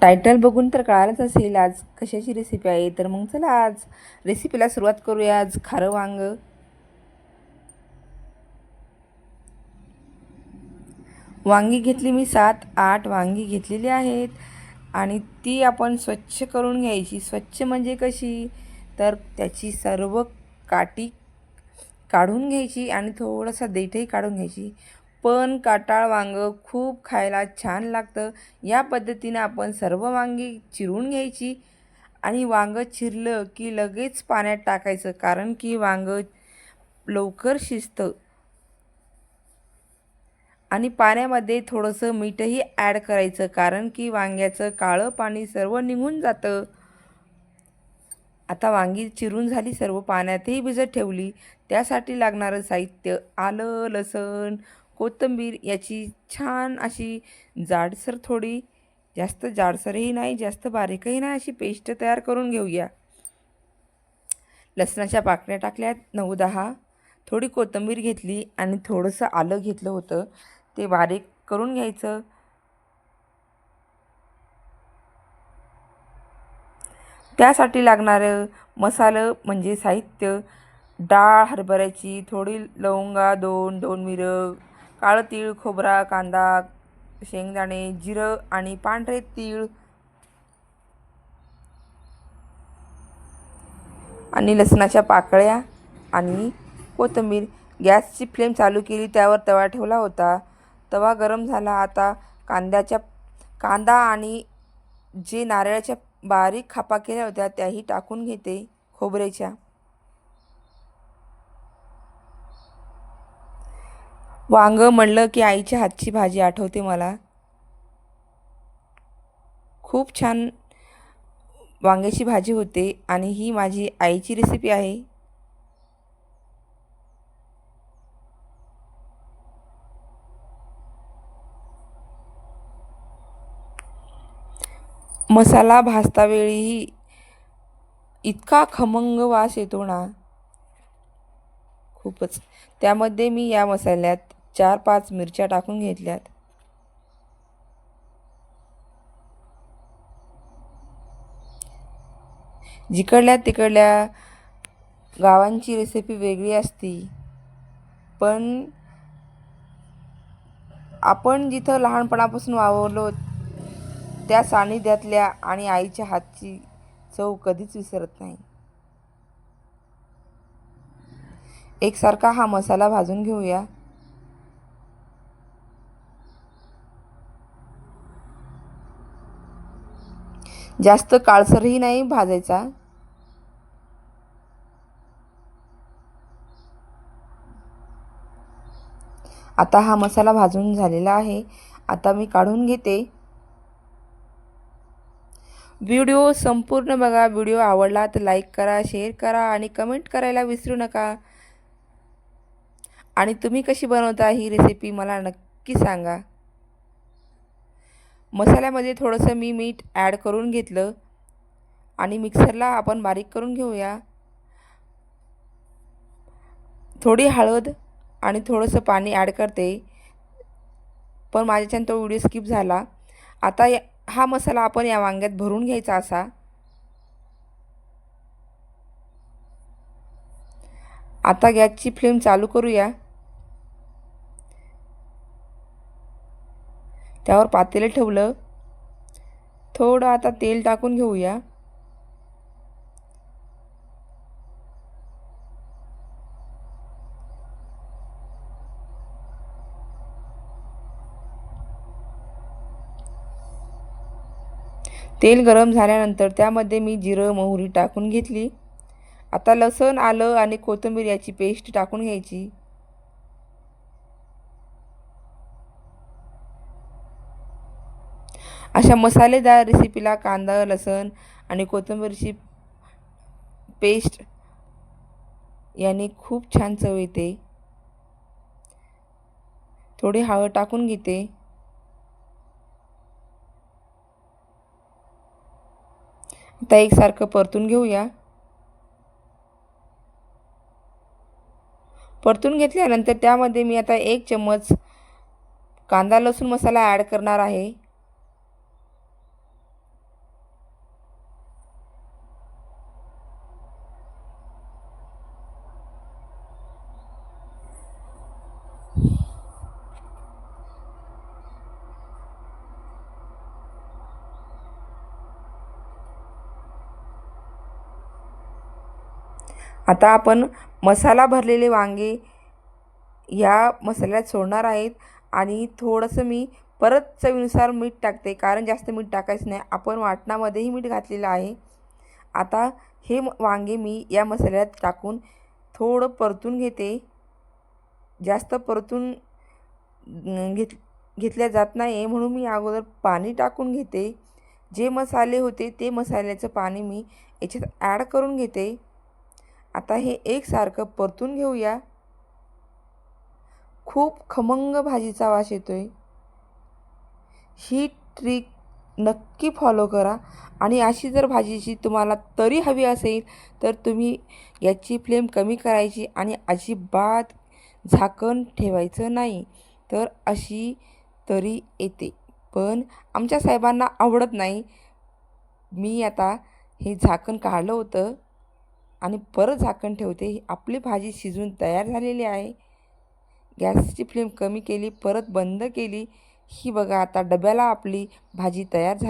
Title बघून तर कळालंच असेल आज कशाची रेसिपी आहे. तर मग चला आज रेसिपीला सुरुवात करूया. आज खारं वांग. वांगी घेतली मी 7-8 वांगी घेतलेली आहेत आणि ती आपण स्वच्छ करून घ्यायची. स्वच्छ म्हणजे कशी, तर त्याची सर्व काठी काढून घ्यायची आणि थोडासा देठही काढून घ्यायची. पण काटाळ वांगं खूप खायला छान लागतं. या पद्धतीनं आपण सर्व वांगी चिरून घ्यायची आणि वांगं चिरलं की लगेच पाण्यात टाकायचं, कारण की वांगं लवकर शिजतं. आणि पाण्यामध्ये थोडंसं मीठही ॲड करायचं, कारण की वांग्याचं काळं पाणी सर्व निघून जातं. आता वांगी चिरून झाली, सर्व पाण्यातही भिजत ठेवली. त्यासाठी लागणारं साहित्य: आलं, लसूण, कोथिंबीर याची छान अशी जाडसर, थोडी जास्त जाडसरही नाही जास्त बारीकही नाही, अशी पेस्ट तयार करून घेऊया. लसणाच्या पाकळ्या टाकल्यात 9-10. थोडी कोथिंबीर घेतली आणि थोडंसं आलं घेतलं होतं, ते बारीक करून घ्यायचं. त्यासाठी लागणारं मसालं म्हणजे साहित्य: डाळ हरभऱ्याची, थोडी लवंगा 2 मिरं, काळं तीळ, खोबरा, कांदा, शेंगदाणे, जिरं आणि पांढरे तीळ आणि लसणाच्या पाकळ्या आणि कोथिंबीर. गॅसची फ्लेम चालू केली, त्यावर तवा ठेवला होता. तवा गरम झाला. आता कांदा आणि जे नारळाच्या बारीक खापा केल्या होत्या त्याही टाकून घेते, खोबऱ्याच्या. वांगं म्हणलं की आईच्या हातची भाजी आठवते मला. खूप छान वांग्याची भाजी होते आणि ही माझी आईची रेसिपी आहे. मसाला भाजतावेळीही इतका खमंग वास येतो ना, खूपच. त्यामध्ये मी या मसाल्यात 4-5 मिरच्या टाकून घेतल्यात. जिकडल्या तिकडल्या गावांची रेसिपी वेगळी असती, पण आपण जिथं लहानपणापासून वावरलो त्या सानिध्यातल्या आणि आईच्या हातची चव कधीच विसरत नाही. एकसारखा हा मसाला भाजून घेऊया. जास्त काळसरही नाही भाजायचा. आता हा मसाला भाजून झालेला आहे. आता मी काढून घेते. व्हिडिओ संपूर्ण बघा. व्हिडिओ आवडला तर लाईक करा, शेअर करा आणि कमेंट करायला विसरू नका. आणि तुम्ही कशी बनवता ही रेसिपी मला नक्की सांगा. मसाल्यामध्ये थोडंसं मी मीठ ॲड करून घेतलं आणि मिक्सरला आपण बारीक करून घेऊया. थोडी हळद आणि थोडंसं पाणी ॲड करते, पण माझ्याच्यानं तो व्हिडिओ स्किप झाला. आता हा मसाला आपण या वांग्यात भरून घ्यायचा असा. आता गॅसची फ्लेम चालू करूया. त्यावर पातेलं ठेवलं. थोडं आता तेल टाकून घेऊया. तेल गरम झाल्यानंतर त्यामध्ये मी जिरं मोहरी टाकून घेतली. आता लसूण, आलं आणि कोथिंबीर याची पेस्ट टाकून घ्यायची. अशा मसालेदार रेसिपीला कांदा, लसूण आणि कोथिंबीरची पेस्ट याने खूप छान चव येते. थोडी हळद टाकून घेते. आता एकसारखं परतून घेऊया. परतून घेतल्यानंतर त्यामध्ये मी आता 1 चम्मच कांदा लसूण मसाला ॲड करणार आहे. आता आपण मसाला भरलेले वांगे या मसाल्यात सोडणार आहेत आणि थोडंसं मी परत चवीनुसार मीठ टाकते, कारण जास्त मीठ टाकायचं नाही, आपण वाटणामध्येही मीठ घातलेलं आहे. आता हे वांगे मी या मसाल्यात टाकून थोडं परतून घेते. जास्त परतून घेतल्या जात नाही म्हणून मी अगोदर पाणी टाकून घेते. जे मसाले होते ते मसाल्याचं पाणी मी याच्यात ॲड करून घेते. आता हे एकसारखं परतून घेऊया. खूप खमंग भाजीचा वास येतोय. ही ट्रिक नक्की फॉलो करा आणि अशी जर भाजीची तुम्हाला तरी हवी असेल तर तुम्ही याची फ्लेम कमी करायची आणि अजिबात झाकण ठेवायचं नाही, तर अशी तरी येते. पण आमच्या साहेबांना आवडत नाही. मी आता हे झाकण काढलं होतं आणि परत झाकण ठेवते. आपली भाजी शिजून तयार झालेली आहे. गॅसची फ्लेम कमी केली, परत बंद केली. ही बघा आता डब्याला आपली भाजी तयार झाली.